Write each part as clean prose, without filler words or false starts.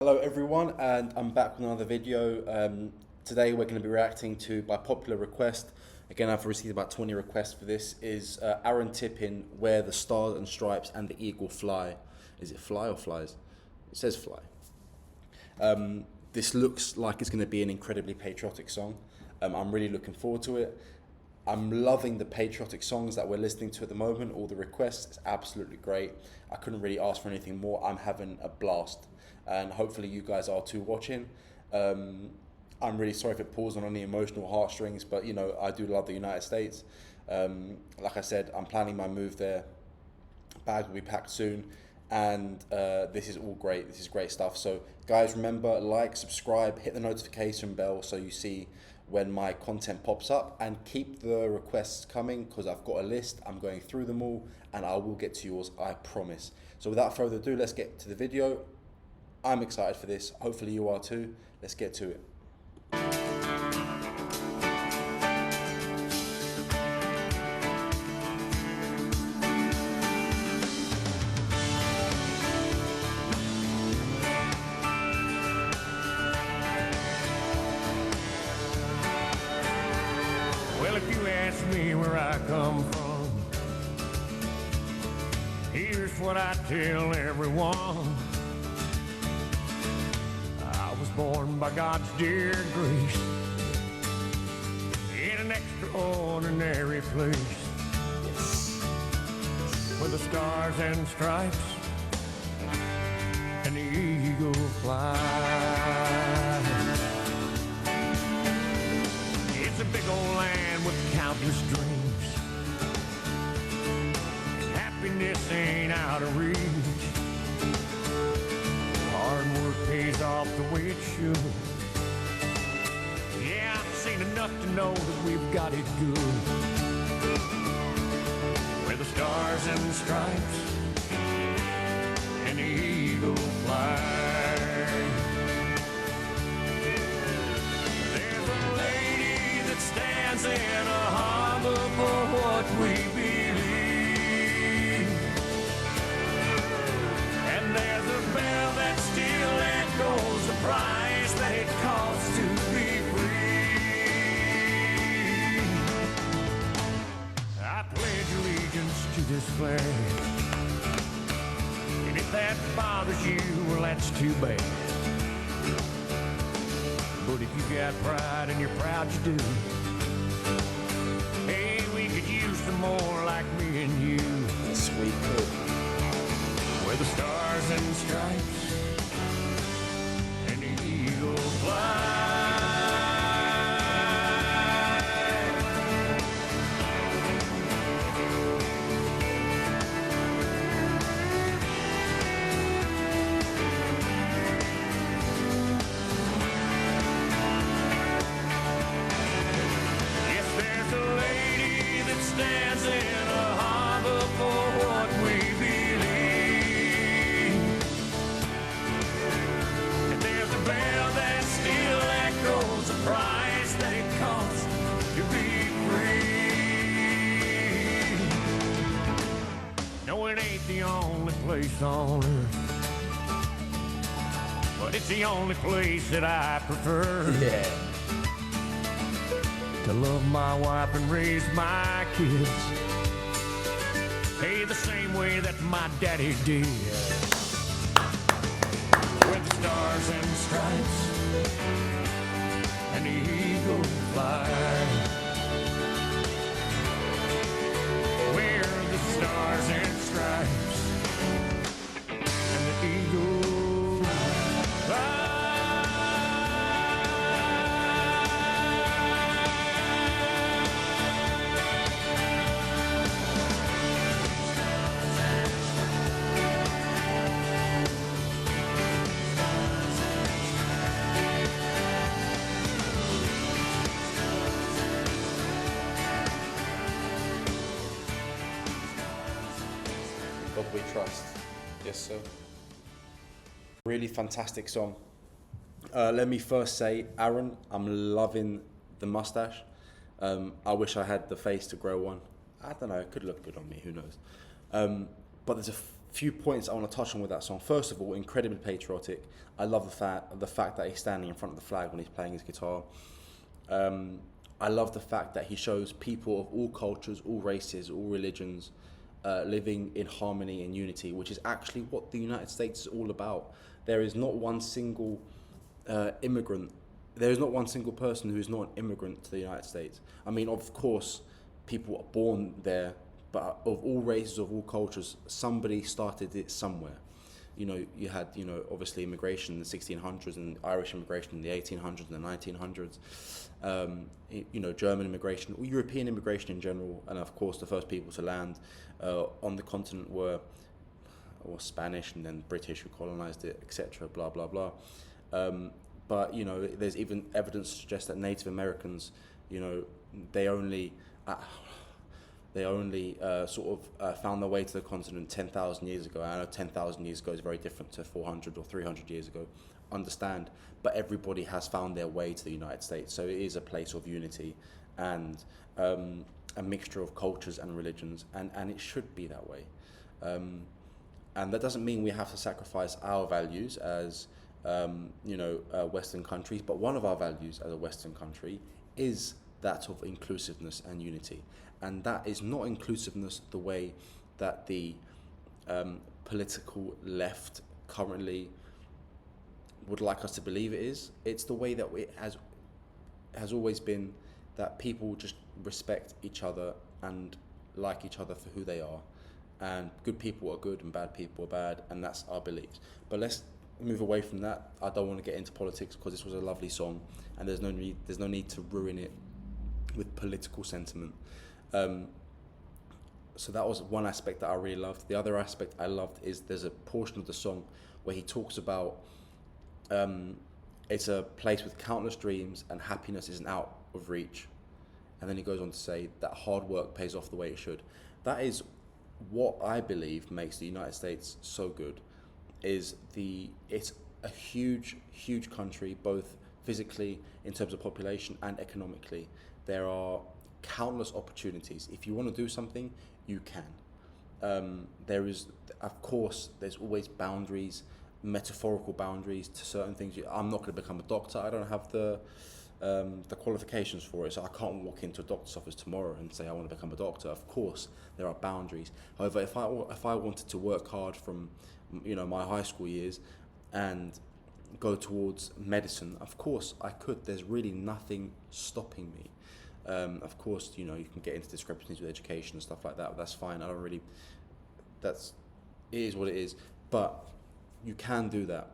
Hello everyone, and I'm back with another video. Today we're going to be reacting to, by popular request, again I've received about 20 requests for this, is Aaron Tippin, Where the Stars and Stripes and the Eagle Fly. Is it fly or flies? It says fly. This looks like it's going to be an incredibly patriotic song. I'm really looking forward to it. I'm loving the patriotic songs that we're listening to at the moment, all the requests. It's absolutely great. I couldn't really ask for anything more. I'm having a blast, and hopefully you guys are too watching. I'm really sorry if it pulls on any emotional heartstrings, but you know, I do love the United States. Like I said, I'm planning my move there. Bags will be packed soon, and this is all great. This is great stuff. So guys, remember, like, subscribe, hit the notification bell so you see when my content pops up, and keep the requests coming because I've got a list. I'm going through them all and I will get to yours, I promise. So without further ado, let's get to the video. I'm excited for this. Hopefully you are too. Let's get to it. Well, if you ask me where I come from, here's what I tell everyone. I was born by God's dear grace in an extraordinary place, where the stars and stripes and the eagle fly. It's a big old land with countless dreams, and happiness ain't out of reach. Hard work pays off the way it should. Yeah, I've seen enough to know that we've got it good, where the stars and stripes and the eagle fly. Stands in a harbor for what we believe, and there's a bell that still echoes the price that it costs to be free. I pledge allegiance to this flag, and if that bothers you, well, that's too bad. But if you got pride and you're proud you do, hey, we could use some more like me and you. Sweet cook. Where the stars and stripes and the eagle fly. Stands in a harbor for what we believe, and there's a bell that still echoes the price that it costs to be free. No, it ain't the only place on earth, but it's the only place that I prefer. Yeah. To love my wife and raise my kids, hey, the same way that my daddy did. Where the stars and stripes and the eagle fly. Where the stars and stripes and the eagle fly. God we trust. Yes, sir. Really fantastic song. Let me first say, Aaron, I'm loving the mustache. I wish I had the face to grow one. I don't know, it could look good on me, who knows. But there's a few points I want to touch on with that song. First of all, incredibly patriotic. I love the fact that he's standing in front of the flag when he's playing his guitar. I love the fact that he shows people of all cultures, all races, all religions, living in harmony and unity, which is actually what the United States is all about. There is not one single immigrant. There is not one single person who is not an immigrant to the United States. I mean, of course, people are born there, but of all races, of all cultures, somebody started it somewhere. You know, you had, obviously immigration in the 1600s and Irish immigration in the 1800s and the 1900s, German immigration, or European immigration in general, and of course the first people to land on the continent were Spanish, and then British who colonized it, etc., blah, blah, blah. But, there's even evidence to suggest that Native Americans, they only found their way to the continent 10,000 years ago. I know 10,000 years ago is very different to 400 or 300 years ago, understand, but everybody has found their way to the United States, so it is a place of unity and a mixture of cultures and religions, and it should be that way. And that doesn't mean we have to sacrifice our values as Western countries, but one of our values as a Western country is that of inclusiveness and unity. And that is not inclusiveness the way that the political left currently would like us to believe it is. It's the way that it has always been, that people just respect each other and like each other for who they are. And good people are good and bad people are bad, and that's our beliefs. But let's move away from that. I don't want to get into politics because this was a lovely song, and there's no need to ruin it with political sentiment. So that was one aspect that I really loved. The other aspect I loved is there's a portion of the song where he talks about it's a place with countless dreams and happiness isn't out of reach. And then he goes on to say that hard work pays off the way it should. That is what I believe makes the United States so good. It's a huge country, both physically in terms of population and economically. There are countless opportunities. If you want to do something, you can. There's always boundaries, metaphorical boundaries to certain things. I'm not going to become a doctor. I don't have the qualifications for it, so I can't walk into a doctor's office tomorrow and say I want to become a doctor. Of course, there are boundaries. However, if I wanted to work hard from my high school years and go towards medicine, of course I could. There's really nothing stopping me. Of course, you can get into discrepancies with education and stuff like that. But that's fine. It is what it is. But you can do that.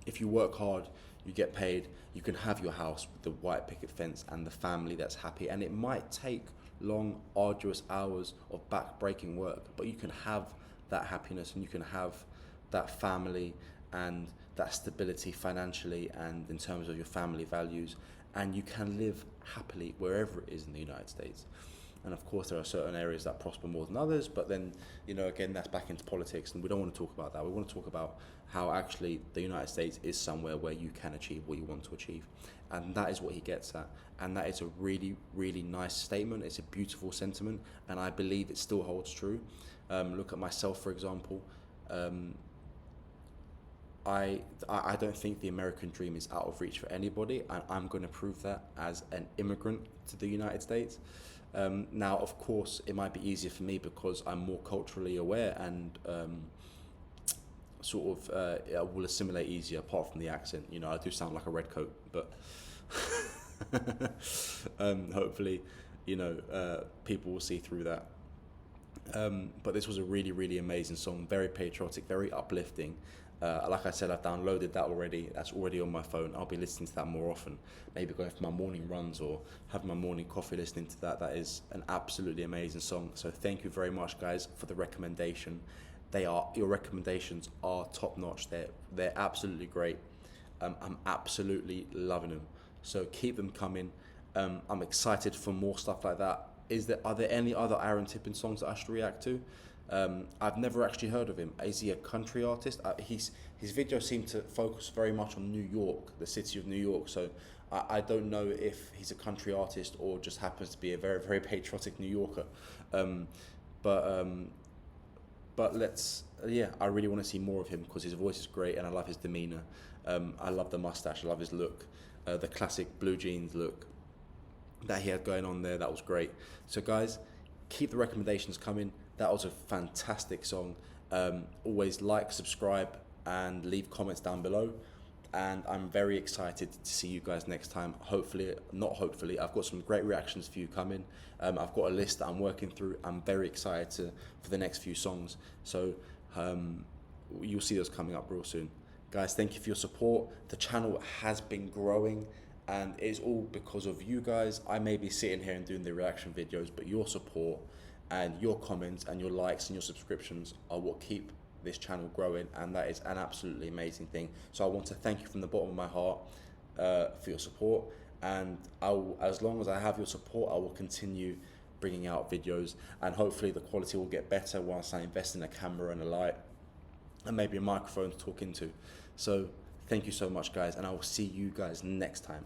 If you work hard, you get paid. You can have your house with the white picket fence and the family that's happy. And it might take long, arduous hours of back-breaking work, but you can have that happiness and you can have that family and that stability financially and in terms of your family values, and you can live happily wherever it is in the United States. And of course there are certain areas that prosper more than others, but then again, that's back into politics, and we don't want to talk about that. We want to talk about how actually the United States is somewhere where you can achieve what you want to achieve, and that is what he gets at. And that is a really, really nice statement. It's a beautiful sentiment, and I believe it still holds true. Look at myself, for example. I don't think the American dream is out of reach for anybody, and I'm going to prove that as an immigrant to the United States. Now, of course, it might be easier for me because I'm more culturally aware and I will assimilate easier, apart from the accent. I do sound like a redcoat, but hopefully, people will see through that. But this was a really, really amazing song, very patriotic, very uplifting. Like I said, I've downloaded that already. That's already on my phone. I'll be listening to that more often. Maybe going for my morning runs or having my morning coffee listening to that. That is an absolutely amazing song. So thank you very much, guys, for the recommendation. Your recommendations are top notch. They're absolutely great. I'm absolutely loving them. So keep them coming. I'm excited for more stuff like that. Are there any other Aaron Tippin songs that I should react to? I've never actually heard of him. Is he a country artist? His videos seem to focus very much on New York, the city of New York. So I don't know if he's a country artist or just happens to be a very, very patriotic New Yorker. But But I really want to see more of him because his voice is great and I love his demeanor. I love the mustache, I love his look, the classic blue jeans look that he had going on there. That was great. So guys, keep the recommendations coming. That was a fantastic song. Always like, subscribe, and leave comments down below. And I'm very excited to see you guys next time. Hopefully, not hopefully, I've got some great reactions for you coming. I've got a list that I'm working through. I'm very excited for the next few songs. So you'll see those coming up real soon. Guys, thank you for your support. The channel has been growing and it's all because of you guys. I may be sitting here and doing the reaction videos, but your support and your comments and your likes and your subscriptions are what keep this channel growing, and that is an absolutely amazing thing. So I want to thank you from the bottom of my heart for your support, and as long as I have your support, I will continue bringing out videos, and hopefully the quality will get better once I invest in a camera and a light and maybe a microphone to talk into. So thank you so much guys, and I will see you guys next time.